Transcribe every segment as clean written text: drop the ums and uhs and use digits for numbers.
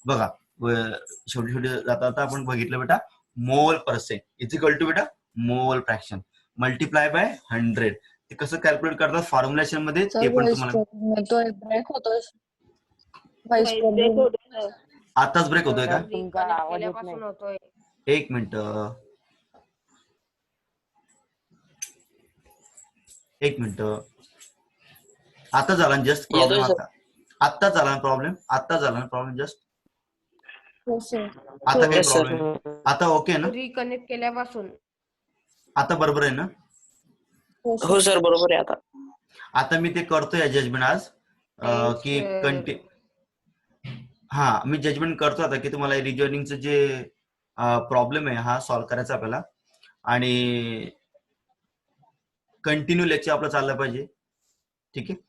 बघा शेवटी शेवटी जाता जाता आपण बघितलं बेटा मोल पर्सेंट इज इक्वल टू बेटा मोल फ्रॅक्शन मल्टिप्लाय बाय 100. ते कसं कॅल्क्युलेट करतात फॉर्म्युलेशन मध्ये ते पण तुम्हाला ब्रेक होतोय आताच ब्रेक होतोय का? तुमचा आवाज येत नाही. होतोय. एक मिनिट आता झाला जस्ट प्रॉब्लेम आता झाला प्रॉब्लेम जस्ट आता काही प्रॉब्लेम आता ओके ना रिकनेक्ट केल्यापासून आता बरोबर आहे ना? हो सर बरोबर आहे. आता मी ते करतोय जजमेंट आज की मी जजमेंट करतो आता की तुम्हाला रिजॉइनिंगचं जे प्रॉब्लेम आहे हा सॉल्व्ह करायचा आपल्याला आणि कंटिन्यू लेक्चर आपलं चाललं पाहिजे. ठीक आहे,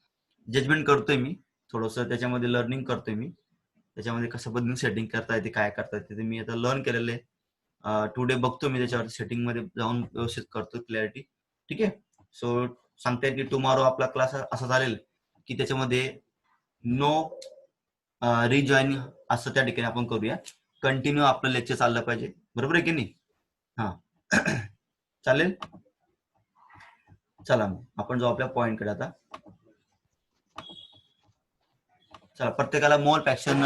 जजमेंट करतोय मी थोडंसं त्याच्यामध्ये लर्निंग करतोय मी त्याच्यामध्ये कसं पद्धतीने सेटिंग करता येते काय करता येते ते मी आता लर्न केलेलं आहे. टुडे बघतो मी त्याच्यावर सेटिंग मध्ये जाऊन व्यवस्थित करतो क्लॅरिटी. ठीक आहे, सो सांगताय की टुमॉरो आपला क्लास असा चालेल की त्याच्यामध्ये नो रिजॉईनिंग असं त्या ठिकाणी आपण करूया. कंटिन्यू आपलं लेक्चर चाललं पाहिजे, बरोबर आहे की नाही? हा चालेल. चला मग आपण जाऊ आपल्या पॉइंट कडे आता. चला प्रत्येकाला मोल फ्रॅक्शन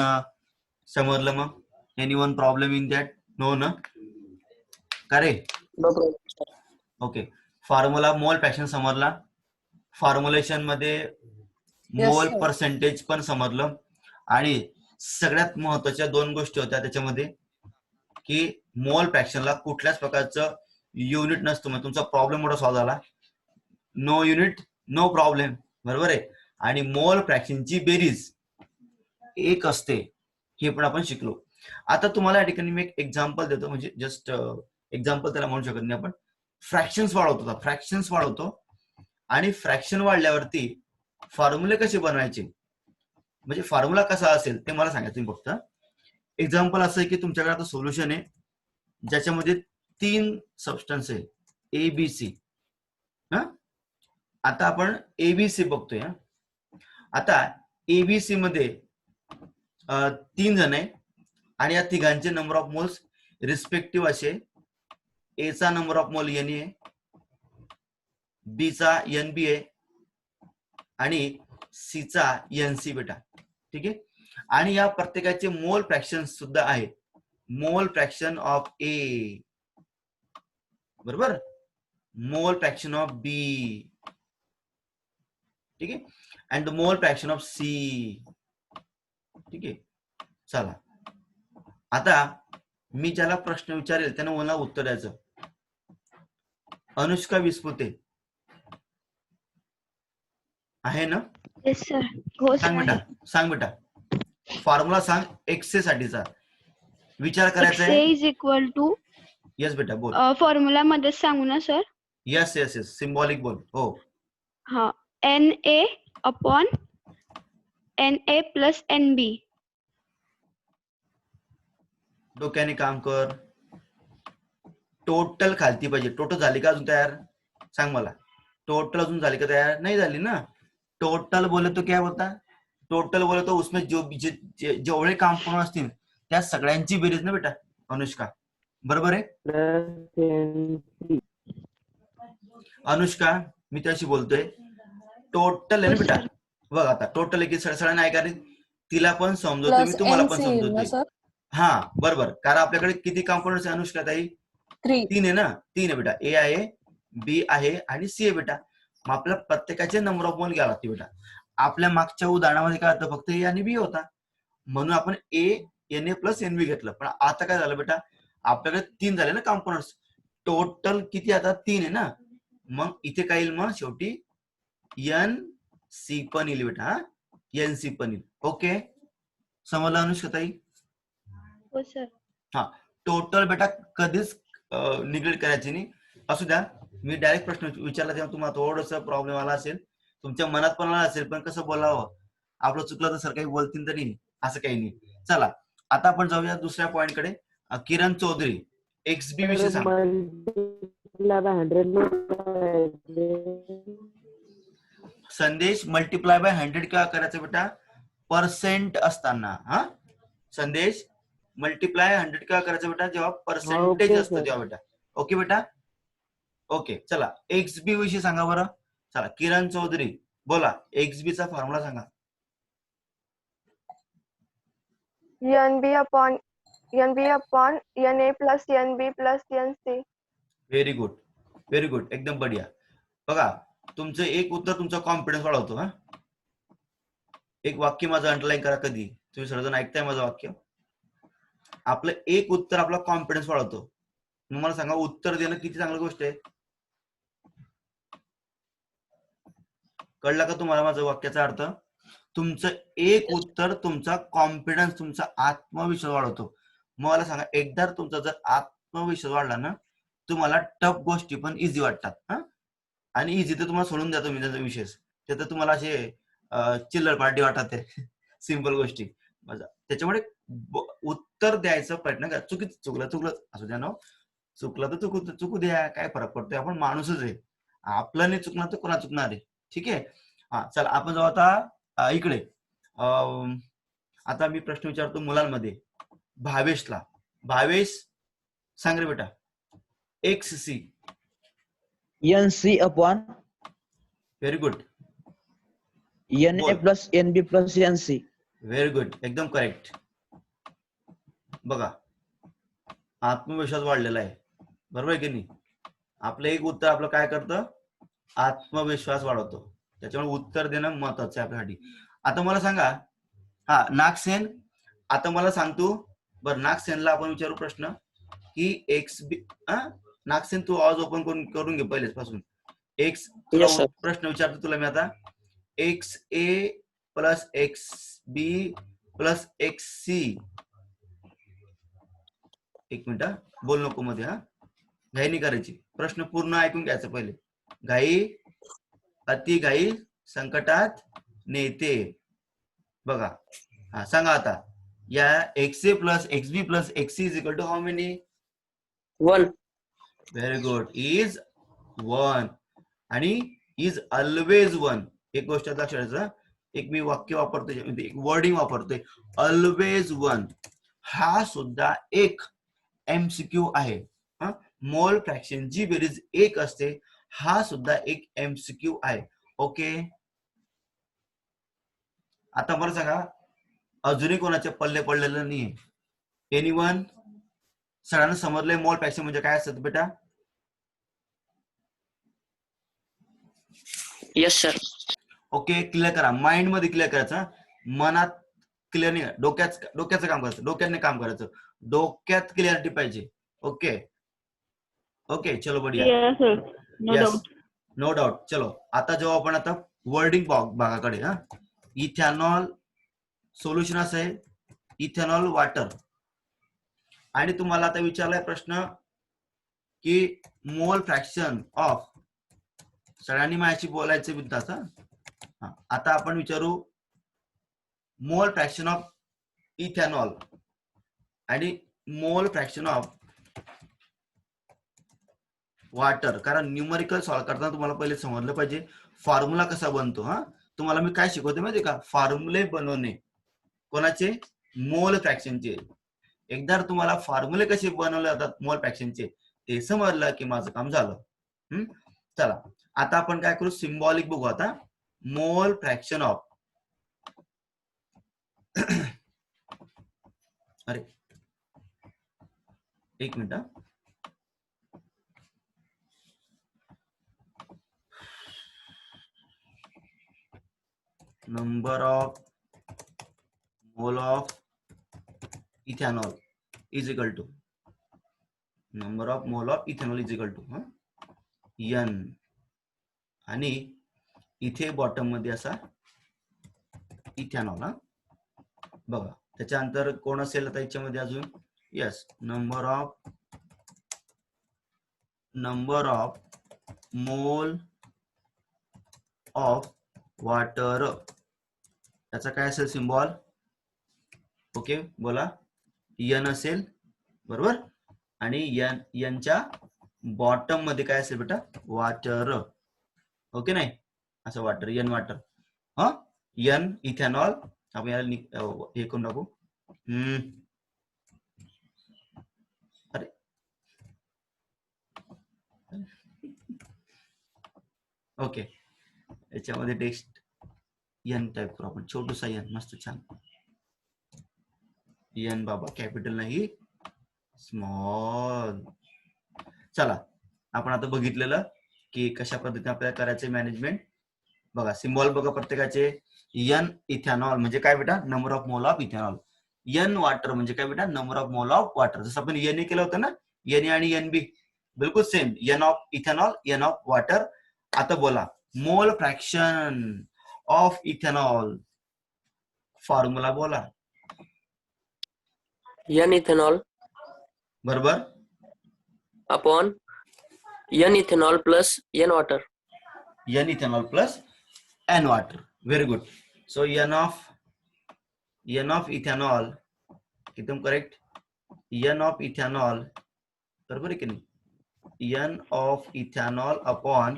समजलं मग? Any one problem in that? No ना? का रे? ओके, फॉर्म्युला मोल फ्रॅक्शन समजला, फॉर्म्युलेशन मध्ये मोल पर्सेंटेज पण समजलं आणि सगळ्यात महत्वाच्या 2 गोष्टी होत्या त्याच्यामध्ये की मोल फ्रॅक्शनला कुठल्याच प्रकारचं युनिट नसतं. मग तुमचा प्रॉब्लेम मोठा सॉल्व्ह झाला. नो युनिट नो प्रॉब्लेम, बरोबर आहे. आणि मोल फ्रॅक्शनची बेरीज 1 असते हे पण आपण शिकलो. आता तुम्हाला या ठिकाणी मी एक एक्झाम्पल देतो, म्हणजे जस्ट एक्झाम्पल त्याला म्हणू शकत नाही आपण. फ्रॅक्शन्स वाढवतो आणि फ्रॅक्शन वाढल्यावरती फॉर्म्युले कसे बनवायचे, म्हणजे फॉर्म्युला कसा असेल ते मला सांगा तुम्ही फक्त. एक्झाम्पल असं आहे की तुमच्याकडे आता सोल्युशन आहे ज्याच्यामध्ये 3 सबस्टन्स आहे एबीसी. आता आपण एबीसी बघतोय. आता एबीसी मध्ये 3 जण आहे आणि या तिघांचे नंबर ऑफ मोल्स रिस्पेक्टिव्ह असे ए चा नंबर ऑफ मोल एन आहे, बी चा एन बी आहे आणि सी चा एन सी बेटा. ठीक आहे, आणि या प्रत्येकाचे मोल फ्रॅक्शन सुद्धा आहे. मोल फ्रॅक्शन ऑफ ए बरोबर, मोल फ्रॅक्शन ऑफ बी, ठीक आहे, and the mole fraction of C. ठीक आहे, चला आता मी ज्याला प्रश्न विचारेल त्यानं मला उत्तर द्यायचं. अनुष्का विस्पुते आहे ना? Yes sir. हो सर. सांग बेटा फॉर्म्युला सांग एक्स साठीचा विचार करायचा आहे. इज इक्वल टू यस बेटा बोल. फॉर्म्युला मध्ये सांगू ना sir? Yes yes yes symbolic बोल. हो हा, N A upon N A plus N B. डोक्याने काम कर. टोटल खालती पाहिजे. टोटल झाली का अजून तयार? सांग मला. टोटल अजून झाली का तयार? नाही झाली ना. टोटल बोले तो क्या होता? टोटल बोले तो उसमें जो जेवढे कंपोनेंट असतील त्या सगळ्यांची बेरीज ना बेटा अनुष्का, बरोबर आहे? अनुष्का मी त्याशी बोलतोय टोटल आहे ना बेटा. बघ आता टोटल आहे की सगळ्यांना ऐका रे, तिला पण समजवतोय मी, तुम्हाला पण समजवतोय. हा बरोबर, कारण आपल्याकडे किती कंपोनेंट्स आहे अनुष्का ताई? 3 आहे ना. 3 आहे बेटा. ए आहे, बी आहे आणि सी आहे बेटा. मग आपल्या प्रत्येकाचे नंबर ऑफ मोल घ्यावे लागते बेटा. आपल्या मागच्या उदाहरणामध्ये काय होतं, फक्त ए आणि बी होता म्हणून आपण A N A plus N बी घेतलं. पण आता काय झालं बेटा, आपल्याकडे 3 झाले ना कंपोनेंट्स. टोटल किती आता? 3 आहे ना. मग इथे काय येईल मग शेवटी एन सी पण येईल बेटा. हा एन सी पण येईल. ओके समजलं अनुष्का ताई? हो सर. हा टोटल बेटा कधीच निगेट करायची नाही. असू द्या मी डायरेक्ट प्रश्न विचारला तेव्हा तुम्हाला थोडंसं प्रॉब्लेम आला असेल, तुमच्या मनात पण आला असेल, पण कसं बोलावं, आपलं चुकलं तर सर काही बोलतील तरी असं काही नाही. चला आता आपण जाऊया दुसऱ्या पॉइंट कडे. किरण चौधरी एक्सबी विषयी सांग. संदेश मल्टिप्लाय बाय 100 का करायचं बेटा? पर्सेंट असताना. हा संदेश मल्टिप्लाय 100 का करायचं बेटा जेव्हा पर्सेंटेज okay, असतं sir. तेव्हा बेटा. ओके बेटा. ओके चला XB विषयी सांगा बरं. चला किरण चौधरी बोला XB चा फॉर्म्युला सांगा. NB upon NA plus NB plus NC. Very good very good एकदम बढिया. बघा तुमचं एक उत्तर तुमचा कॉन्फिडन्स वाढवतो. हा एक वाक्य माझं अंडरलाईन करा. कधी तुम्ही सर्वजण ऐकताय माझं वाक्य. आपलं एक उत्तर आपला कॉन्फिडन्स वाढवतो. मग मला सांगा उत्तर देणं किती चांगली गोष्ट आहे. कळला का तुम्हाला माझं वाक्याचा अर्थ. तुमचं एक उत्तर तुमचा कॉन्फिडन्स तुमचा आत्मविश्वास वाढवतो. मग मला सांगा एकदा तुमचा जर आत्मविश्वास वाढला ना तुम्हाला टफ गोष्टी पण इझी वाटतात. हा आणि इझी तर तुम्हाला सोडून द्या तुम्ही विशेष ते तर तुम्हाला असे चिल्लर पार्टी वाटत आहे. सिंपल गोष्टी त्याच्यामुळे उत्तर द्यायचा प्रयत्न करा. चुकलं असं द्या ना. चुकलं तर चुकू द्या. काय फरक पडतोय. आपण माणूसच आहे. आपलं नाही चुकणार तर कोणा चुकणार आहे. ठीक आहे. हा चला आपण जाऊ आता इकडे. आता मी प्रश्न विचारतो मुलांमध्ये. भावेशला. भावेश सांग रे बेटा. XC NC upon very good. NA बोल. plus NB plus NC. Very good एकदम करेक्ट. बघा आत्मविश्वास वाढलेला आहे. बरोबर आहे की नाही. आपलं एक उत्तर आपलं काय करतं आत्मविश्वास वाढवतो. त्याच्यामुळे उत्तर देणं महत्वाचं आहे आपल्यासाठी. आता मला सांगा हा नागसेन. आता मला सांगतो बरं नागसेनला आपण विचारू प्रश्न की XB. नागसेन तू आवाज ओपन करून घे पहिलेच पासून. Yes, sir. प्रश्न विचारतो तुला मी आता. XA plus XB plus XC. एक मिनिट बोल नको मध्ये. हा घाई नाही करायची. प्रश्न पूर्ण ऐकून घ्यायचं पहिले. घाई अति घाई संकटात नेते. बघा हा सांगा आता या XA plus XB plus XC is equal to how many. 1. Very good. Is 1 आणि इज ऑलवेज 1. एक गोष्ट लक्षात ठेवायचं. एक मी वाक्य वापरतोय एक वर्डिंग वापरतोय ऑलवेज 1. हा सुद्धा एक MCQ आहे. मोल फ्रॅक्शन जी बेरीज 1 असते हा सुद्धा एक MCQ आहे. ओके. आता मला सांगा अजूनही कोणाचे पल्ले पडलेलं नाहीये. एनीवन. सगळ्यांना समजलंय मोल फ्रॅक्शन म्हणजे काय असतं बेटा. Yes, sir. ओके क्लिअर करा. माइंड मध्ये क्लिअर करायचं. मनात क्लिअर नाही. डोक्याचं काम करायचं. डोक्याने काम करायचं. डोक्यात क्लिअरिटी पाहिजे. ओके ओके चलो बढिया. Yes, sir. No Yes. doubt. No doubt. चलो आता जेव्हा आपण आता वर्डिंग भागाकडे. इथेनॉल सोल्युशन असं आहे इथेनॉल वॉटर. आणि तुम्हाला आता विचारलाय प्रश्न की मोल फ्रॅक्शन ऑफ. सगळ्यांनी माझ्याशी बोलायचे विद्यार्थी. आता आपण विचारू मोल फ्रॅक्शन ऑफ इथेनॉल आणि मोल फ्रॅक्शन ऑफ वॉटर. कारण न्यूमरिकल सॉल्व्ह करताना तुम्हाला पहिले समजलं पाहिजे फॉर्म्युला कसा बनतो. तुम्हाला मी काय शिकवते माहिती का फॉर्म्युले बनवणे कोणाचे मोल फ्रॅक्शनचे. एकदा तुम्हाला फॉर्म्युले कसे बनवले जातात मोल फ्रॅक्शनचे ते समजलं की माझं काम झालं. चला आता आपण काय करू सिम्बॉलिक बघू. आता मोल फ्रॅक्शन ऑफ. अरे एक minute. number of mole of ethanol is equal to number of mole of ethanol is equal to n. आणि इथे बॉटम मध्ये असा इथेनॉल. बघा त्याच्यानंतर कोण असेल आता याच्यामध्ये अजून. Yes number of mole of water. त्याचा काय असेल सिम्बॉल. ओके बोला. n असेल बरोबर. आणि यांच्या बॉटम मध्ये काय असेल बेटा वॉटर. ओके नाही असं water n water. n ethanol आपण याला हे करून टाकू अरे ओके, याच्यामध्ये टेक्स्ट एन टाईप करू आपण, छोटूसा एन, मस्त छान एन बाबा, कॅपिटल नाही स्मॉल. चला, आपण आता बघितलेलं की कशा पद्धतीने आपल्याला करायचे मॅनेजमेंट. बघा सिम्बॉल बघा प्रत्येकाचे. एन इथेनॉल म्हणजे काय बेटा, number of mole of ethanol. N water म्हणजे काय बेटा, number of mole of water. जसं आपण एन ए केलं होतं ना, एन ए आणि एन बी, बिलकुल same. N of ethanol, N of water. आता बोला mole fraction of ethanol, formula बोला. N ethanol बरोबर, upon N ethanol plus N water. N ethanol plus N water. Very good. So N of ethanol, एकदम correct. N of ethanol, बरोबर आहे की नाही, N of ethanol upon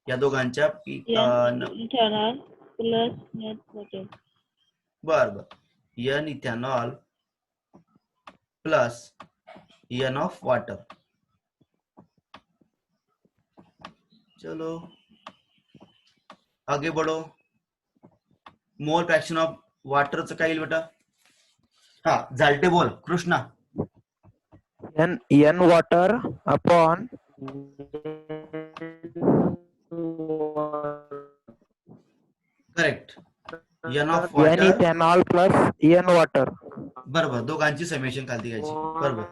या दोघांच्या ethanol plus water. बर N ethanol plus N of water. चलो आगे बढ़ो. मोल फ्रॅक्शन ऑफ वॉटरचं काय येईल बेटा? हा झालटे बोल Krishna. N water upon correct. N of N water, ethanol plus N water. बरोबर, दोघांची समेशन खालती घ्यायची. बरोबर.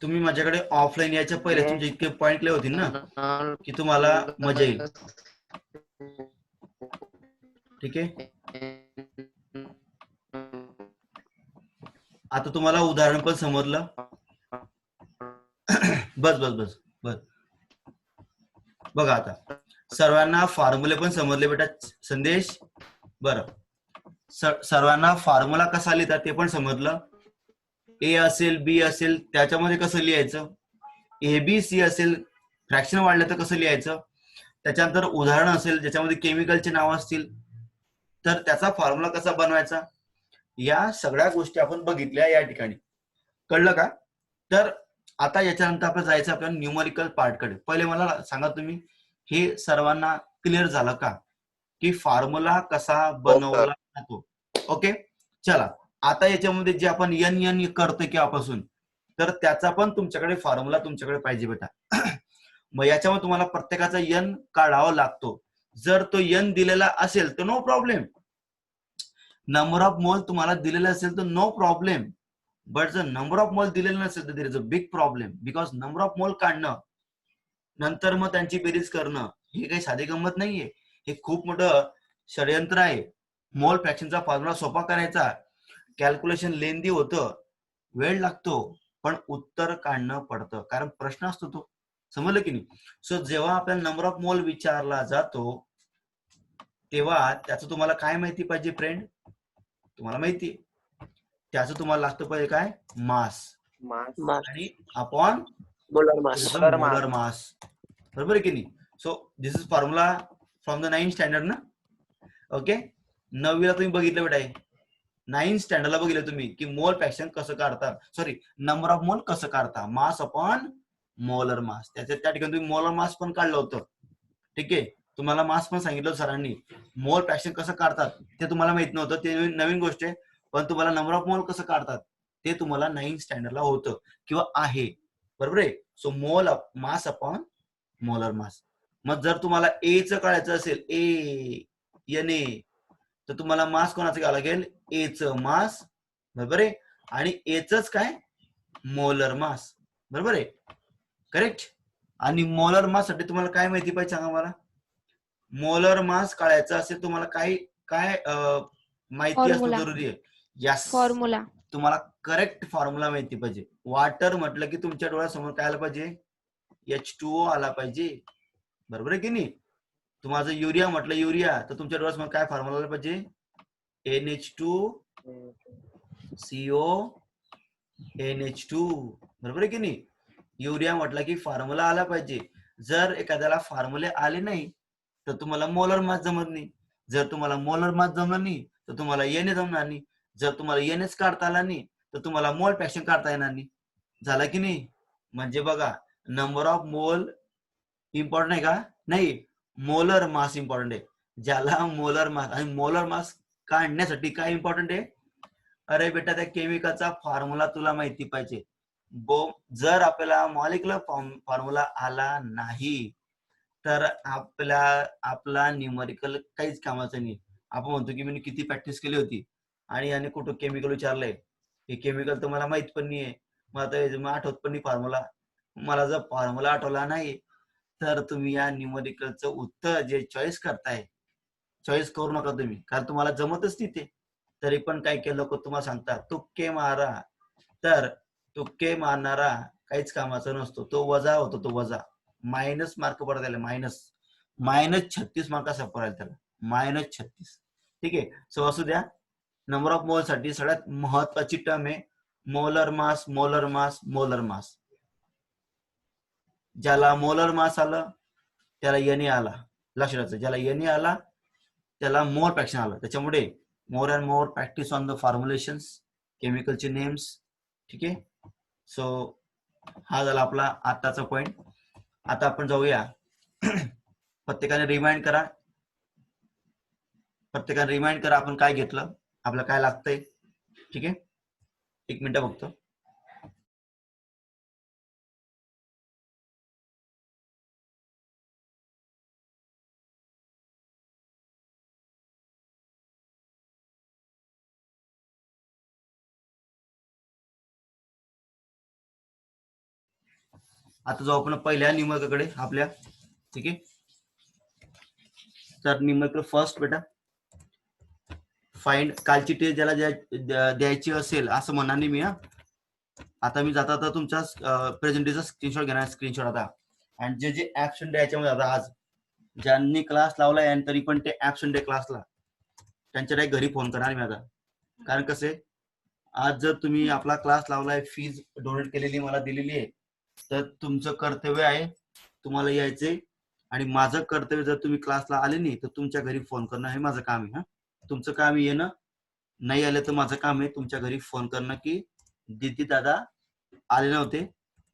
तुम्ही माझ्याकडे ऑफलाईन यायच्या पहिले तुमचे इतके पॉइंट क्लिअर होतील ना की तुम्हाला मजा येईल. ठीक आहे, आता तुम्हाला उदाहरण पण समजलं. बस बस बस बस. बघा आता सर्वांना फॉर्म्युले पण समजले बेटा संदेश. बरं, सर्वांना फॉर्म्युला कसा लिहितात ते पण समजलं. ए असेल बी असेल त्याच्यामध्ये कसं लिहायचं, ए बी सी असेल फ्रॅक्शन वाढलं तर कसं लिहायचं, त्याच्यानंतर उदाहरण असेल ज्याच्यामध्ये केमिकलचे नाव असतील तर त्याचा फॉर्म्युला कसा बनवायचा, या सगळ्या गोष्टी आपण बघितल्या या ठिकाणी. कळलं का? तर आता याच्यानंतर आपण जायचं आपल्या न्यूमरिकल पार्टकडे. पहिले मला सांगा तुम्ही हे सर्वांना क्लिअर झालं का की फॉर्म्युला कसा बनवला जातो. ओके, चला आता याच्यामध्ये जे आपण एन एन करतोय केव्हापासून, तर त्याचा पण तुमच्याकडे फॉर्म्युला तुमच्याकडे पाहिजे बेटा. मग याच्यामध्ये तुम्हाला प्रत्येकाचा एन काढावा लागतो. जर तो एन दिलेला असेल तर नो प्रॉब्लेम, नंबर ऑफ मोल तुम्हाला दिलेला असेल तर नो प्रॉब्लेम. बट जर नंबर ऑफ मोल दिलेला नसेल तर there is a big problem. Because number of mole काढणं नंतर मग त्यांची बेरीज करणं हे काही साधी गंमत नाहीये, हे खूप मोठं षडयंत्र आहे. मोल फ्रॅक्शनचा फॉर्म्युला सोपा करायचा, कॅल्क्युलेशन लेंदी होतं, वेळ लागतो, पण उत्तर काढणं पडतं कारण प्रश्न असतो तो. समजलं की नाही? सो जेव्हा आपल्याला नंबर ऑफ मोल विचारला जातो तेव्हा त्याचं तुम्हाला काय माहिती पाहिजे फ्रेंड, तुम्हाला माहिती त्याचं तुम्हाला लागतं पाहिजे काय, मास. Mass. आणि upon Molar mass. Molar mass. बरोबर आहे की नाही? So this is formula from the 9th standard ना. ओके, 9वीला तुम्ही बघितलं बेटा, 9th स्टँडर्डला बघितलं तुम्ही की मोल फ्रॅक्शन कसं काढतात, सॉरी नंबर ऑफ मोल कसं काढता, मास अपॉन मोलर मास. त्या ठिकाणी तुम्ही मोलर मास पण काढलं होतं. ठीक आहे, तुम्हाला मास पण सांगितलं सरांनी. मोल फ्रॅक्शन कसं काढतात ते तुम्हाला माहित नव्हतं, ते नवीन गोष्ट आहे. पण तुम्हाला नंबर ऑफ मोल कसं काढतात ते तुम्हाला 9th स्टँडर्डला होतं किंवा आहे. बरोबर आहे. सो मोल मास अपॉन मोलर मास. मग जर तुम्हाला ए च काढायचं असेल, ए एन ए, तर तुम्हाला मास कोणाचं घ्यावं लागेल, ए च मास. बरोबर आहे, आणि ए चंच काय, मोलर मास. बरोबर आहे, करेक्ट. आणि मोलर मास साठी तुम्हाला काय माहिती पाहिजे सांगा मला. मोलर मास काढायचा असेल तुम्हाला काय काय माहिती असणं जरुरी आहे. Yes, formula. तुम्हाला करेक्ट फॉर्म्युला माहिती पाहिजे. वॉटर म्हटलं की तुमच्या डोळ्यासमोर काय आलं पाहिजे, H2O आला पाहिजे. बरोबर आहे की नाही? तुम्हाला जर युरिया म्हटलं युरिया, तर तुमच्या डोळ्यासमोर काय फॉर्म्युला आला पाहिजे, NH2CO NH2. बरोबर आहे की नाही? युरिया म्हटलं की फॉर्म्युला आला पाहिजे. जर एखाद्याला फॉर्म्युले आले नाही तर तुम्हाला मोलर मास जमत नाही. जर तुम्हाला मोलर मास जमलं नाही तर तुम्हाला एन जमणार नाही. जर तुम्हाला एनएच काढता आला नाही तर तुम्हाला मोल फ्रॅक्शन काढता येणार नाही. झालं की नाही? म्हणजे बघा, नंबर ऑफ मोल इम्पॉर्टंट आहे का? नाही, मोलर मास इम्पॉर्टंट आहे. ज्याला मोलर मास, आणि मोलर मास काढण्यासाठी काय इम्पॉर्टंट आहे? अरे बेटा, त्या केमिकलचा फॉर्म्युला तुला माहिती पाहिजे. जर आपल्याला मॉलिक्युलर फॉर्म्युला आला नाही तर आपला न्यूमरिकल काहीच कामाचं नाही. आपण म्हणतो की मी किती प्रॅक्टिस केली होती आणि याने कुठं केमिकल विचारलंय, हे केमिकल तर मला माहित पण नाहीये, मला तर आठवत पण नाही फॉर्म्युला. मला जर फॉर्म्युला आठवला नाही तर तुम्ही या न्यूमरिकलचं उत्तर जे चॉईस करताय, चॉईस करू नका तुम्ही, कारण तुम्हाला जमतच नाही ते. तरी पण काय केलं लोक तुम्हाला सांगतात तुक्के मारा. तर तुक्के मारणारा काहीच कामाचा नसतो, तो वजा होतो, तो वजा. मायनस मार्क पडत आले, -36 मार्काचा पडायला त्याला, -36. ठीक आहे. सो असू द्या. नंबर ऑफ मोल साठी सगळ्यात महत्वाची टर्म आहे molar mass, molar mass, molar mass. ज्याला मोलर मास आलं त्याला एन आला. लक्षात ठेवायचं, ज्याला एन आला त्याला मोल फ्रॅक्शन आलं. त्याच्यामुळे more and more practice on the formulations, केमिकलचे नेम्स. ठीक आहे. सो हा झाला आपला आताचा पॉइंट. आता आपण जाऊया, प्रत्येकाने रिमाइंड करा, आपण काय घेतलं, आपल्याला काय लागतंय. ठीक आहे, 1 मिनिट बघतो. आता जाऊ आपण पहिल्या न्यूमरिकलकडे आपल्या. ठीक आहे. तर न्यूमरिकल फर्स्ट बेटा, फाइंड. कालची टेस्ट ज्याला द्यायची असेल असं म्हणणार नाही मी. आता मी जाता तर तुमच्या प्रेझेंटेचा स्क्रीनशॉट घेणार, स्क्रीनशॉट आता. आणि जे ऍब्सेंट डे याच्यामध्ये आता आज ज्यांनी क्लास लावलाय आणि तरी पण ते ऍब्सेंट डे क्लासला, त्यांच्या घरी फोन करणार मी आता. कारण कसे, आज जर तुम्ही आपला क्लास लावलाय, फीज डोनेट केलेली मला दिलेली आहे, तर तुमचं कर्तव्य आहे तुम्हाला यायचे. आणि माझं कर्तव्य, जर तुम्ही क्लासला आले नाही तर तुमच्या घरी फोन करणं हे माझं काम आहे. तुमचं काम येणं, नाही आलं तर माझं काम आहे तुमच्या घरी फोन करणं की दीदी दादा आले नव्हते,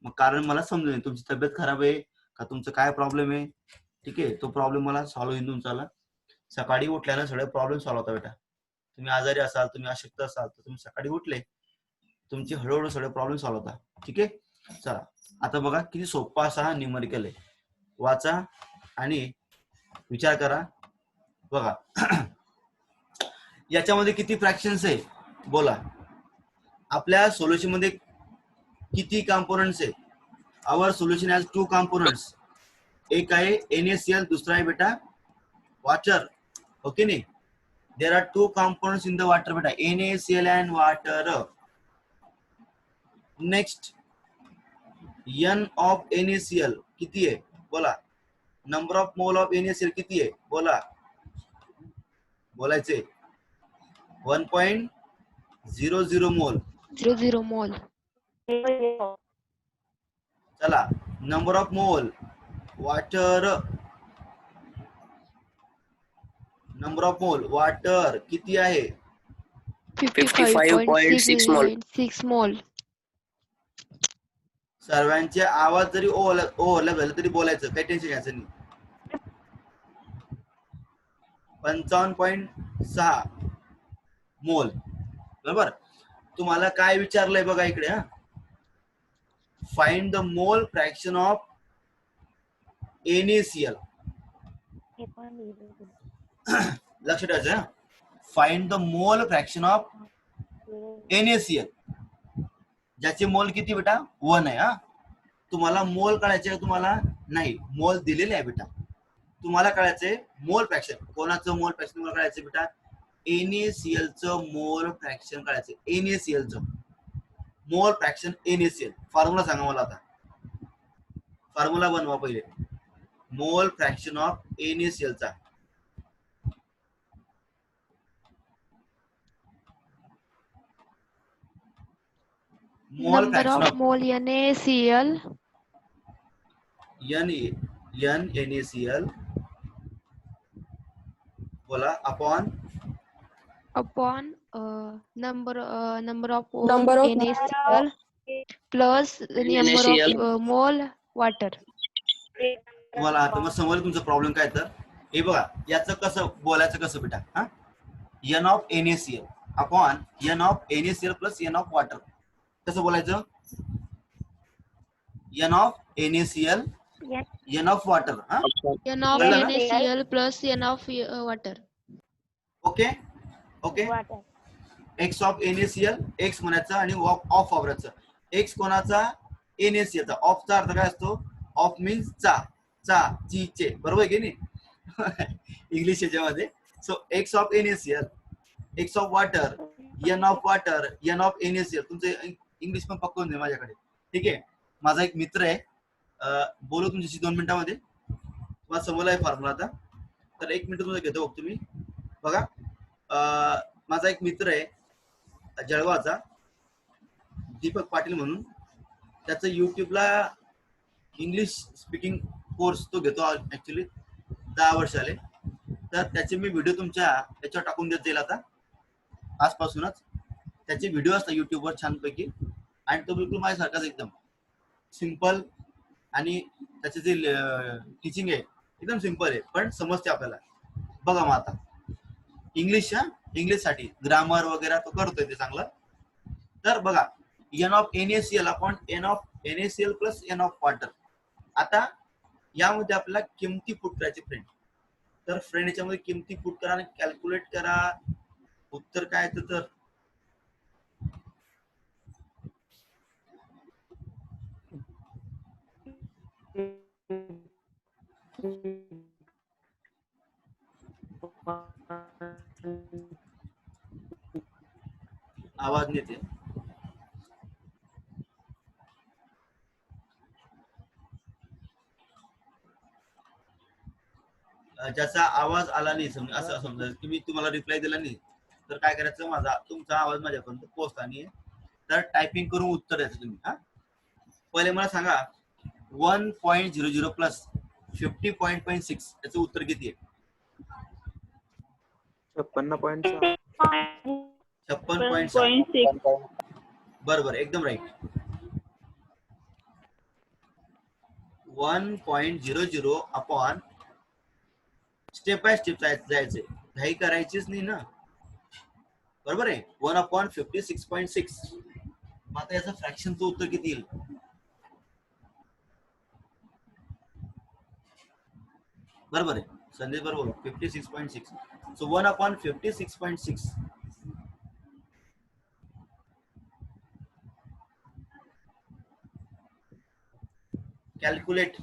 मग कारण मला समजून येईल तुमची तब्येत खराब आहे का, तुमचं काय प्रॉब्लेम आहे. ठीक आहे, तो प्रॉब्लेम मला सॉल्व्ह होईल तुमचा. सकाळी उठल्यानं सगळे प्रॉब्लेम सॉल्व्ह होता बेटा. तुम्ही आजारी असाल, तुम्ही अशक्त असाल, तर तुम्ही सकाळी उठले, तुमची हळूहळू सगळे प्रॉब्लेम सॉल्व्ह होता. ठीक आहे. चला आता बघा किती सोपा असा हा न्यूमरिकल आहे. वाचा आणि विचार करा. बघा याच्यामध्ये किती फ्रॅक्शन्स आहे बोला. आपल्या सोल्युशन मध्ये किती कॉम्पोनंट्स आहे? आवर सोल्युशन हॅज 2 कॉम्पोनंट्स. एक आहे NaCl, दुसरा आहे बेटा वॉटर. ओके नाही, there are 2 components in the water बेटा, NaCl and water. Next, N of NaCl किती आहे बोला. Number of mole of NaCl किती आहे बोला. बोलायचे 1.00 मोल. 0 मोल. चला, नंबर ऑफ मोल वॉटर, नंबर ऑफ मोल वॉटर किती आहे? 55.6 मोल. 55.6 मोल. सर्वांचे आवाज जरी ओव्हरलॅप झाले तरी बोलायचं, काही टेन्शन घ्यायचं नाही. 55.6 मोल. बरोबर. तुम्हाला काय विचारलंय बघा इकडे. Find the mole fraction of NaCl. लक्ष ठेवायचं. Find the mole fraction of NaCl, ज्याचे मोल किती बेटा 1 आहे. तुम्हाला मोल काढायचे, तुम्हाला नाही मोल दिलेले आहे बेटा. तुम्हाला काढायचे मोल फ्रॅक्शन. कोणाचं मोल फ्रॅक्शन तुम्हाला काढायचं बेटा? NaCl चं मोल फ्रॅक्शन काढायचं. NaCl चं मोल फ्रॅक्शन NaCl. फॉर्म्युला सांगा मला आता. फॉर्म्युला बनवा पहिले मोल फ्रॅक्शन ऑफ NaCl चा. मोल Number fraction of of mole NaCl. NaCl बोला upon number of Number of NaCl plus number of NaCl. mole water. तुम्हाला आता मग समोर तुमचा प्रॉब्लेम काय तर हे बघा याचं कसं बोलायचं कसं बेटा हा N of NaCl upon N of NaCl plus N of water कसं बोलायचं N of NaCl N of water हा N of कळलं ना? NaCl plus N of water. Okay okay x of NaCl x म्हणायचं आणि ऑफ वापरायचं x कोणाचा NaCl चा ऑफचा अर्थ काय असतो ऑफ मीन्स चा ची चे बरोबर आहे की नाही इंग्लिश याच्यामध्ये so X of NaCl X of water N of water N of NaCl तुमचं इंग्लिश पण पक्कवून दे माझ्याकडे ठीक आहे माझा एक मित्र आहे बोलू तुमच्याशी 2 मिनिटांमध्ये तुम्हाला समोर आहे फॉर्म्युला आता तर 1 मिनिट तुमचं घेतो बघ तुम्ही बघा माझा एक मित्र आहे जळगावचा दीपक पाटील म्हणून त्याचं युट्यूबला इंग्लिश स्पीकिंग कोर्स तो घेतो ऍक्च्युली 10 वर्ष आले तर त्याचे मी व्हिडिओ तुमच्या याच्यावर टाकून देत जाईल आता आजपासूनच त्याचे व्हिडिओ असतात युट्यूबवर छानपैकी आणि तो बिलकुल माझ्यासारखाच एकदम सिंपल आणि त्याचे जे टीचिंग आहे एकदम सिंपल आहे पण समजते आपल्याला बघा मग आता इंग्लिश साठी ग्रामर वगैरे तो करतोय ते चांगलं तर बघा N of NaCl upon N of NaCl plus N of water आता यामध्ये आपल्याला किमती पुट करायचे फ्रेंड तर फ्रेंड याच्यामध्ये किमती पुट करा आणि कॅल्क्युलेट करा उत्तर काय तर आवाज नाही येते ज्याचा आवाज आला नाही असं समजा की मी तुम्हाला रिप्लाय दिला नाही तर काय करायचं माझा तुमचा आवाज माझ्यापर्यंत पोहोचता नाही तर टायपिंग करून उत्तर द्यायचं तुम्ही हा पहिले मला सांगा 1.00 प्लस 50.6 याचं उत्तर किती आहे 56.6 बरोबर एकदम right 1.00 upon step by step जायचंय घाई करायचीच नाही ना बरोबर आहे 1/56.6 मग आता याचं फ्रॅक्शनचं उत्तर किती येईल बरोबर आहे संदेश बरोबर 56.6 सो 1/56.6 कॅल्क्युलेट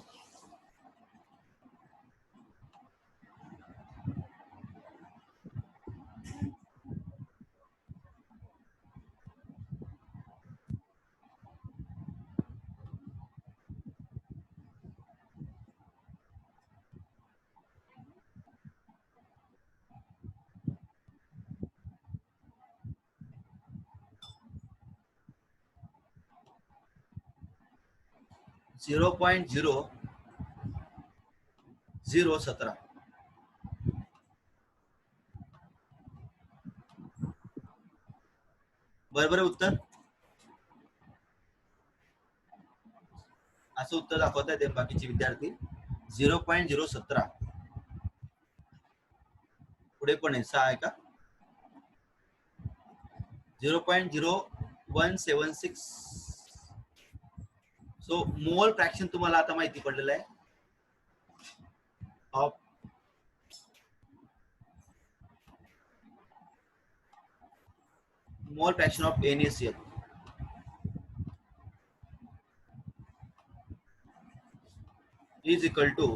झिरो 0.0017 बरोबर आहे उत्तर असं उत्तर दाखवत आहेत बाकीचे विद्यार्थी 0.017 पुढे पण आहे 6 आहे का 0.0176 सो मोल फ्रॅक्शन तुम्हाला आता माहिती पडलेलं आहे of mole fraction of NaCl is equal to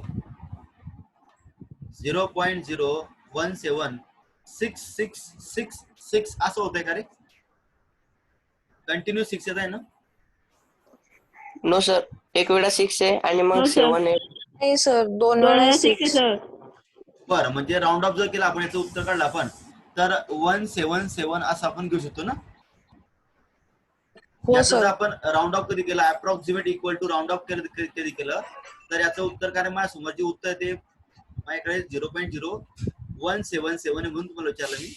0.017666 असं होतंय का रे कंटिन्यू 6 येत आहे ना नो सर एक वेळा 6 आहे आणि मग No, sir. 7 आहे नाही सर 2 वेळा 6 बरं म्हणजे राऊंड ऑफ जर केला आपण याचं उत्तर काढलं आपण तर 177 असं आपण घेऊ शकतो ना हो याचं सर जर आपण राऊंड ऑफ कधी केला approximate equal to round off कधी केलं तर याचं उत्तर काय माझ्या समोर जे उत्तर आहे ते माझ्याकडे 0.0 177 आहे म्हणून तुम्हाला विचारलं मी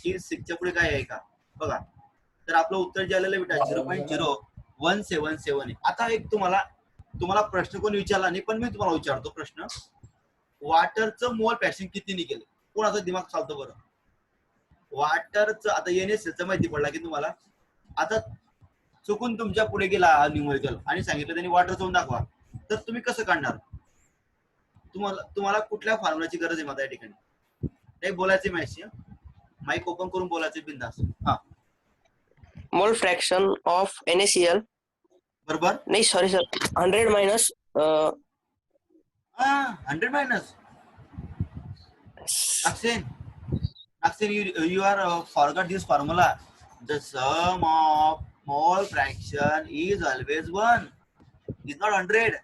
की 6 च्या पुढे काय आहे का बघा. तर आपलं उत्तर जे आलेलं आहे बेटा 0.0177 आहे. आता एक तुम्हाला प्रश्न कोणी विचारला नाही पण मी तुम्हाला विचारतो प्रश्न. वॉटरचं मोल फ्रॅक्शन कितीने केलं? कोणाचा दिमाग चालतो बरं? वॉटरचं आता NaClचं माहिती पडला की तुम्हाला. आता चुकून तुमच्या पुढे गेला न्यूमेरिकल आणि सांगितलं त्यांनी वॉटर जाऊन दाखवा, तर तुम्ही कसं काढणार? तुम्हाला कुठल्या फॉर्म्युलाची गरज आहे माझ्या या ठिकाणी? काही बोलायचे माहिती, माईक ओपन करून बोलायचे बिंदास. हा मोल फ्रॅक्शन ऑफ NaCl. बरोबर. नाही sorry sir, 100 minus 100 minus Aksen, you are forgot this formula. The sum of mole fraction is always 1. It's not 100.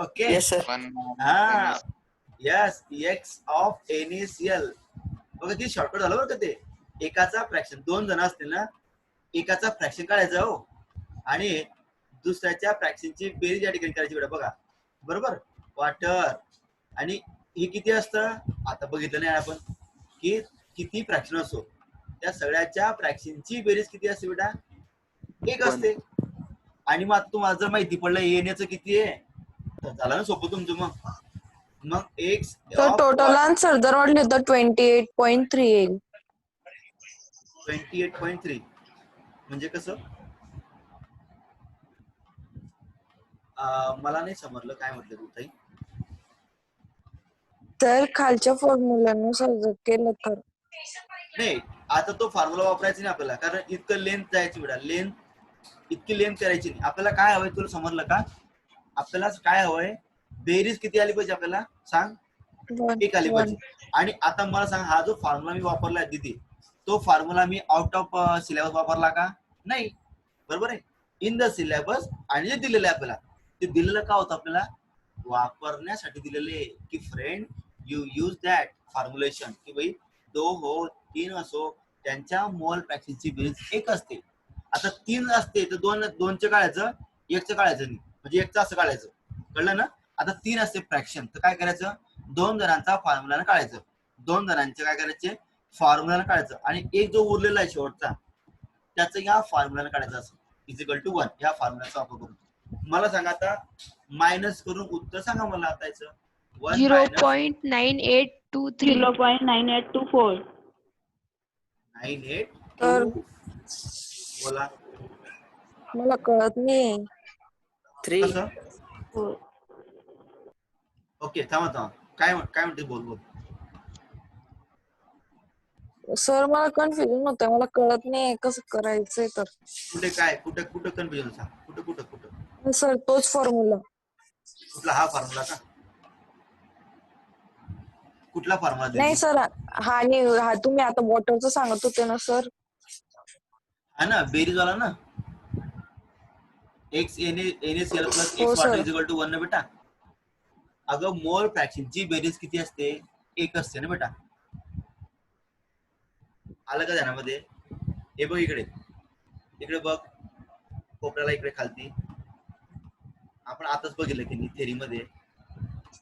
Okay. Yes sir. Yes, x of NaCl. बघा ती shortcut झालं बरं का ते. एकाचा फ्रॅक्शन, 2 जण असतील ना, एकाचा फ्रॅक्शन काढायचा हो आणि दुसऱ्याच्या फ्रॅक्शनची बेरीज या ठिकाणी करायची बेटा बघा. बरोबर. वॉटर आणि हे किती असतं आता बघितलं नाही आपण की किती फ्रॅक्शन असो त्या सगळ्याच्या फ्रॅक्शनची बेरीज किती असते बेटा? 1 असते. आणि मग आता तुम्हाला जर माहिती पडलं येण्याचं किती आहे तर झालं ना सोपं तुमचं. मग x तर टोटल आन्सर जर वाटले तर 28.3 येईल. 28.3 म्हणजे कसं? मला नाही समजलं काय म्हटलं तू ताई. तर खालच्या फॉर्म्युल्यानुसार जर केलं तर नाही आता तो फॉर्म्युला वापरायचा नाही आपल्याला, कारण इतकं लेंथ जायची बेटा. इतकी लेंथ करायची नाही आपल्याला. काय हवंय तुला समजलं का? आपल्याला काय हवंय? बेरीज किती आली पाहिजे आपल्याला सांग? 1 आली पाहिजे. आणि आता मला सांग, हा जो फॉर्म्युला मी वापरलाय दीदी, तो formula me out of syllabus वापरला का? नाही. बरोबर आहे. In the syllabus. आणि जे दिलेलं आहे आपल्याला ते दिलेलं का होतं? आपल्याला वापरण्यासाठी दिलेले की friend you use that formulation की भाई 2 हो 3 असो त्यांच्या मोल फ्रॅक्शनची बेरीज 1 असते. आता 3 असते तर 2चे काढायचं, 1चं काढायचं नाही, म्हणजे 1चं असं काढायचं. कळलं ना? आता 3 असते फ्रॅक्शन तर काय करायचं? 2 जणांचा फॉर्म्युला काढायचं. 2 जणांचे काय करायचे? फॉर्म्युला काढायचं. आणि एक जो उरलेला आहे शेवटचा त्याचं या फॉर्म्युला काढायचं असं इक्वल टू 1 या फॉर्म्युलाचा वापर करून. मला सांगा आता मायनस करून उत्तर सांगा मला आता याचं. 0.9823. 0.9824. 98 तर बोला मला कळत नाही. 3. कसं? ओके थांबा काय म्हणते बोल. सर मला कन्फ्युजन होतंय, मला कळत नाही कसं करायचंय. तर कुठे कन्फ्युजन सांग. कुठं सर तोच फॉर्म्युला. कुठला? हा फॉर्म्युला का? कुठला फॉर्म्युला? नाही सर, हा तुम्ही आता वॉटरचं सांगत होते ना सर. हा ना बेरीज वाला ना. x NaCl प्लस हो x sir. Water is equal to 1 ना बेटा. अगं मोल फ्रॅक्शनची बेरीज किती असते? 1 असते ना बेटा. आलं का ध्यानामध्ये? हे बघ इकडे बघ कोपऱ्याला इकडे खालती आपण आताच बघितलं की थेरी मध्ये.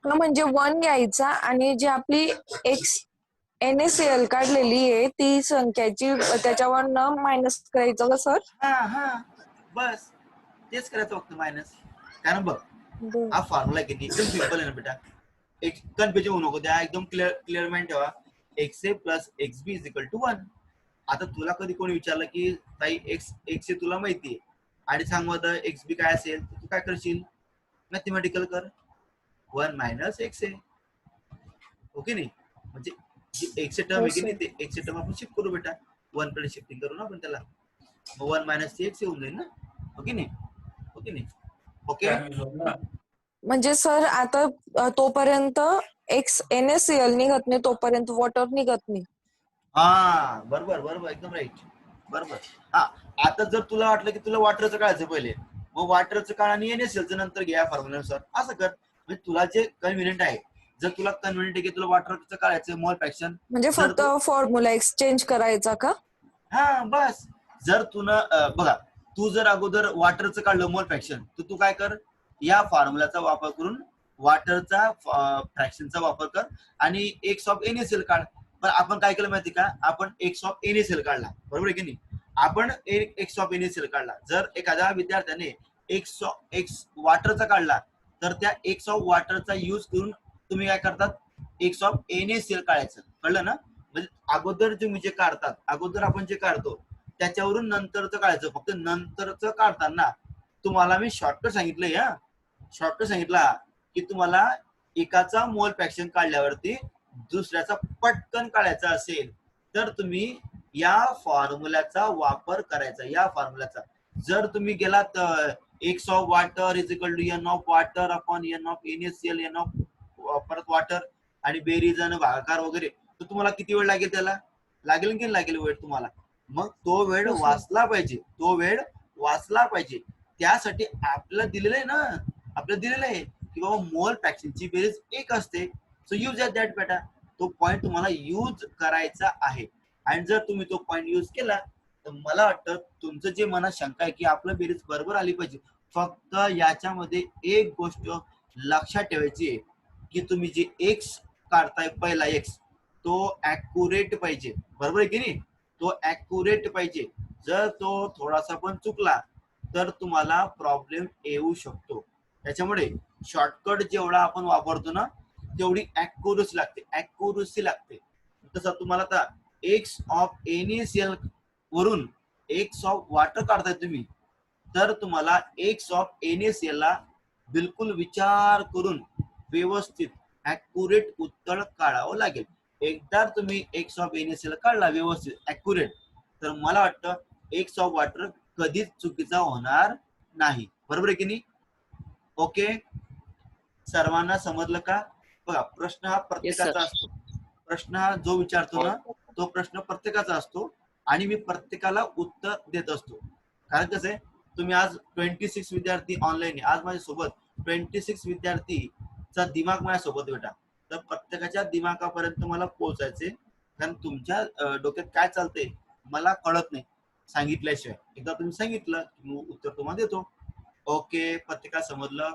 म्हणजे 1 घ्यायचा आणि जी आपली एक्स NaCl काढलेली आहे ती संख्याची त्याच्यावरनं मायनस करायचं का सर? हा बस तेच करायचं फक्त मायनस. कारण बघ हा फॉर्म्युला किती एकदम सिंपल आहे ना बेटा. एक कन्फ्युजन होऊ नको त्या, एकदम क्लिअर माइंड ठेवा. XA plus XB is equal to 1. आता तुला कधी कोणी विचारलं की ताई XA तुला माहितीये आणि सांग मग XB काय असेल, तू काय करशील? मॅथमॅटिकल कर. 1 मायनस XA. ओके नाही? म्हणजे जी एक्स टर्म आहे की नाही ते एक्स टर्म आपण शिफ्ट करू बेटा. 1 कडे शिफ्टिंग करू ना आपण त्याला. मग 1 मायनस ची एक्स येऊन जाईल ना. ओके नाही? ओके. म्हणजे सर आता तोपर्यंत NaCl निघत नाही तोपर्यंत वॉटर निघत नाही. हा बरोबर एकदम राईट. बरोबर. हा आता जर तुला वाटलं की तुला वॉटरचं काढायचं पहिले, मग वॉटरचं काढ आणि NaClचं नंतर घ्या फॉर्म्युल्यानुसार. असं कर म्हणजे तुला जे कन्व्हिनियंट आहे. जर तुला कन्व्हिनियंट आहे की तुला वॉटरचं काढायचं मोल फ्रॅक्शन म्हणजे फक्त फॉर्म्युला एक्सचेंज करायचा का? हा बस. जर बघा तू जर अगोदर वॉटरचं काढलं मोल फ्रॅक्शन तर तू काय कर या फॉर्म्युलाचा वापर करून वॉटरचा फ्रॅक्शनचा वापर कर आणि एक्स ऑफ NaCl काढ. पण आपण काय केलं माहिती का, आपण एक्स ऑफ NaCl काढला, बरोबर आहे की नाही. आपण एक्स ऑफ NaCl काढला. जर एखाद्या विद्यार्थ्याने एक्स वॉटरचा काढला तर त्या एक्स ऑफ वॉटरचा यूज करून तुम्ही काय करतात, एक्स ऑफ NaCl काढायचं. कळलं ना. म्हणजे अगोदर तुम्ही जे काढतात, अगोदर आपण जे काढतो त्याच्यावरून नंतरचं काढायचं. फक्त नंतरचं काढताना तुम्हाला मी शॉर्टकट सांगितलंय. शॉर्टकट सांगितला की तुम्हाला एकाचा मोल फ्रॅक्शन काढल्यावरती दुसऱ्याचा पटकन काढायचा असेल तर तुम्ही या फॉर्म्युल्याचा वापर करायचा. या फॉर्म्युल्याचा जर तुम्ही गेलात X of water is equal to N of water upon N of NaCl, N of परत वॉटर आणि बेरीज आणि भागाकार वगैरे, तर तुम्हाला किती वेळ लागेल, त्याला लागेल की लागेल वेळ तुम्हाला. मग तो वेळ वाचला पाहिजे, तो वेळ वाचला पाहिजे. त्यासाठी आपल्याला दिलेलं आहे ना, आपल्याला दिलेलं आहे की बाबा मोल फ्रॅक्शनची बेरीज 1 असते. सो यूज दॅट बेटा. तो पॉइंट तुम्हाला यूज करायचा आहे. आणि जर तुम्ही तो पॉइंट यूज केला तर मला वाटतं तुमचं जे मनात शंका आहे की आपलं बेरीज बरोबर आली पाहिजे. फक्त याच्यामध्ये एक गोष्ट लक्षात ठेवायची आहे की तुम्ही जे एक्स काढताय, पहिला एक्स, तो ऍक्युरेट पाहिजे, बरोबर आहे की नाही. तो ऍक्युरेट पाहिजे. जर तो थोडासा पण चुकला तर तुम्हाला प्रॉब्लेम येऊ शकतो. त्याच्यामुळे शॉर्टकट जेवढा आपण वापरतो ना तेवढी ऍक्युरसी लागते, ऍक्युरसी लागते. तसं तुम्हाला आता एक्स ऑफ NaCl वरून एक्स ऑफ वॉटर काढताय तुम्ही, तर तुम्हाला एक्स ऑफ NaCl ला बिलकुल विचार करून व्यवस्थित ऍक्युरेट उत्तर काढावं लागेल. एकदा तुम्ही एक्स ऑफ NaCl काढला व्यवस्थित ऍक्युरेट, तर मला वाटतं एक्स ऑफ वॉटर कधीच चुकीचा होणार नाही, बरोबर आहे की नाही. ओके, सर्वांना समजलं का. बघा, प्रश्न हा प्रत्येकाचा असतो. प्रश्न हा जो विचारतो ना तो प्रश्न प्रत्येकाचा असतो आणि मी प्रत्येकाला उत्तर देत असतो. कारण कसं आहे, तुम्ही आज 26 विद्यार्थी ऑनलाईन आहे, आज माझ्यासोबत 26 विद्यार्थीचा दिमाग माझ्यासोबत बेटा. तर प्रत्येकाच्या दिमागापर्यंत मला पोहोचायचे, कारण तुमच्या डोक्यात काय चालतंय मला कळत नाही सांगितल्याशिवाय. एकदा तुम्ही सांगितलं की उत्तर तुम्हाला देतो. ओके, प्रत्येकाला समजलं.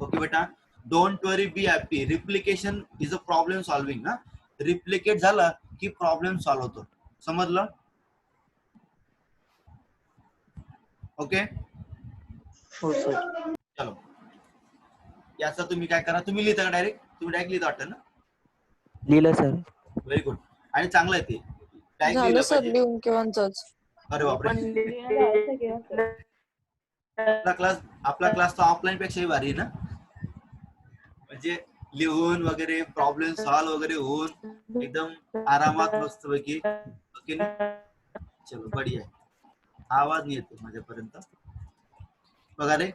ओके बेटा, don't worry, be happy. Replication is a problem solving ना. रिप्लिकेट झालं की प्रॉब्लेम सॉल्व्ह होतो, समजलं. ओके, हो सर. चलो, याचा तुम्ही काय करा, तुम्ही लिहिता का डायरेक्ट, तुम्ही डायरेक्ट लिहिता वाटतं ना. लिहिलं सर. Very good. आणि चांगलं आहे ते डायरेक्ट झालं लिहिलं सर पाहिजे. लिहून केव्हाच. अरे बापरे, आपला क्लास तर ऑफलाईन पेक्षाही भारी आहे ना. म्हणजे लिहून वगैरे प्रॉब्लेम सॉल्व्ह वगैरे होऊन एकदम आरामात मस्त पैकी. ओके ना. चलो बढिया आहे. आवाज नाही येतो माझ्यापर्यंत. बघा रे,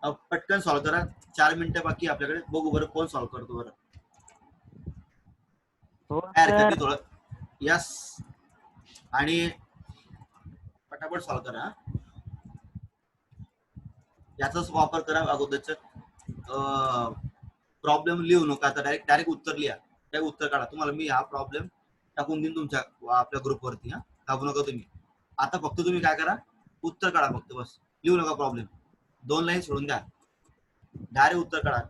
पटकन सॉल्व्ह करा. 4 मिनिटं बाकी आपल्याकडे. बघू बरं कोण सॉल्व्ह करतो बरं. थोडं यस, आणि पटापट सॉल्व्ह करा. याचाच वापर करा अगोदरच. प्रॉब्लेम लिहू नका, आता डायरेक्ट उत्तर लिहा. काय उत्तर काढा. तुम्हाला मी हा प्रॉब्लेम टाकून देईन तुमच्या आपल्या ग्रुपवरती. टाकू नका तुम्ही. आता फक्त तुम्ही काय करा, उत्तर काढा फक्त, बस. लिहू नका प्रॉब्लेम. 2 लाईन सोडून द्या, डायरेक्ट उत्तर काढा.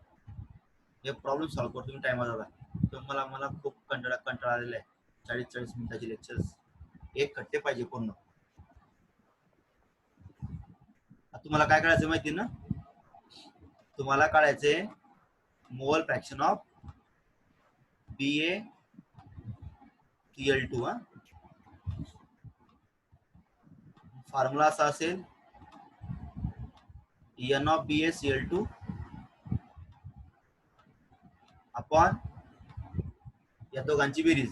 हे प्रॉब्लेम सॉल्व्ह करतो तुम्ही टायमाला. तर मला खूप कंटाळा आलेला आहे. 40 मिनिटाचे लेक्चर्स एक खट्टे पाहिजे पूर्ण. तुम्हाला काय काढायचं माहिती ना, तुम्हाला काढायचे मोल फ्रॅक्शन ऑफ BaCl2. फॉर्म्युला असा असेल, N of BaCl2 अपॉन या दोघांची बेरीज.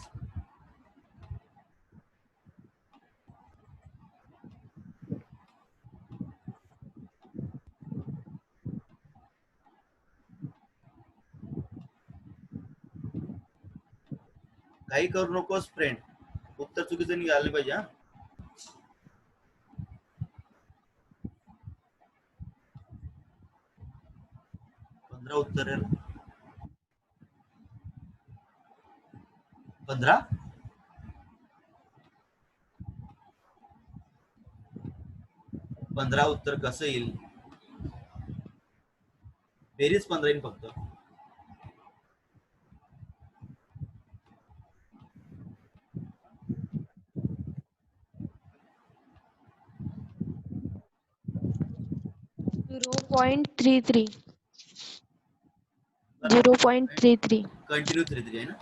काही करू नकोस फ्रेंड, उत्तर चुकीचं निघालं पाहिजे. 15 उत्तर आहे. 15 उत्तर कसं येईल. बेरीज 15 येईल फक्त. कंटिन्यू 33 आहे ना,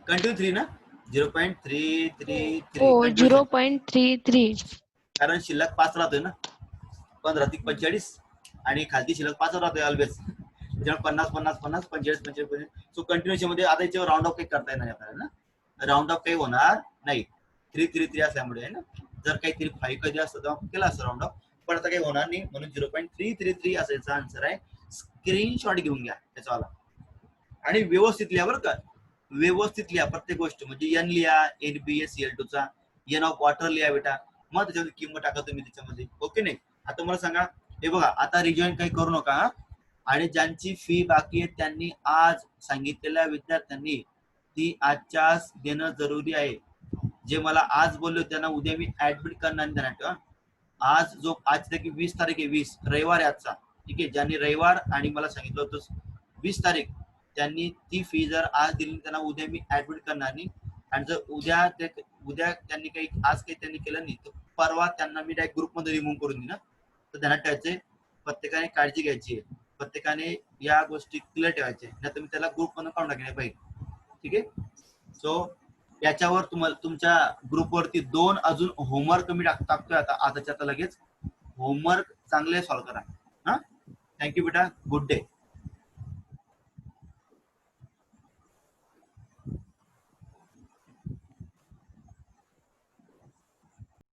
कंटिन्यू 3 ना, 0.333 हो कंटिन्यू, 0.33. कारण शिल्लक 5 राहतोय ना, 15 + 45 आणि खालती शिल्लक 5 राहतोय ऑलवेज. त्याच्यामुळे 50 50 50 45 45. सो कंटिन्युएशन मध्ये आता याच्यावर राऊंड ऑफ काही करता येणार आपल्याला ना, राऊंड ऑफ काही होणार नाही 333 असल्यामुळे आहे ना. जर काहीतरी 5 कधी असतं तेव्हा केला असतं राऊंड ऑफ, पण आता काही होणार नाही म्हणून 0.333 असायचा आन्सर आहे. स्क्रीनशॉट घेऊन घ्या त्याचावाला आणि व्यवस्थित लिहा बरं का, व्यवस्थित लिहा प्रत्येक गोष्ट. म्हणजे एन लिहा, NbSCl2 चा एन ऑफ वॉटर लिहा बेटा, मग त्याच्यामध्ये किंमत टाका तुम्ही त्याच्यामध्ये. ओके नाही. आता मला सांगा, हे बघा आता रिजॉईन काही करू नका हा. आणि ज्यांची फी बाकी आहे त्यांनी आज सांगितलेल्या विद्यार्थ्यांनी ती आजच्या आज देणं जरुरी आहे. जे मला आज बोलले त्यांना उद्या मी ऍडमिट करणार देणार. आज जो आज 20 तारीख आहे, 20 रविवार आहे आजचा, ठीक आहे. ज्यांनी रविवार आणि मला सांगितलं होतं 20 तारीख, त्यांनी ती फी जर आज दिली त्यांना उद्या मी ऍडमिट करणार नाही. आणि जर उद्या त्यांनी काही आज काही त्यांनी केलं नाही तर परवा त्यांना मी डायरेक्ट ग्रुपमध्ये रिमूव्ह करून देईन. तर ध्यानात ठेवायचे, प्रत्येकाने काळजी घ्यायची आहे, प्रत्येकाने या गोष्टी क्लिअर ठेवायच्या, नाही तर मी त्याला ग्रुपमधून काढून टाकले पाहिजे. ठीक आहे. सो याच्यावर तुम्हाला तुमच्या ग्रुपवरती 2 अजून होमवर्क मी टाकतोय आता लगेच. होमवर्क चांगले सॉल्व्ह करा. हा, थँक्यू बेटा, गुड डे.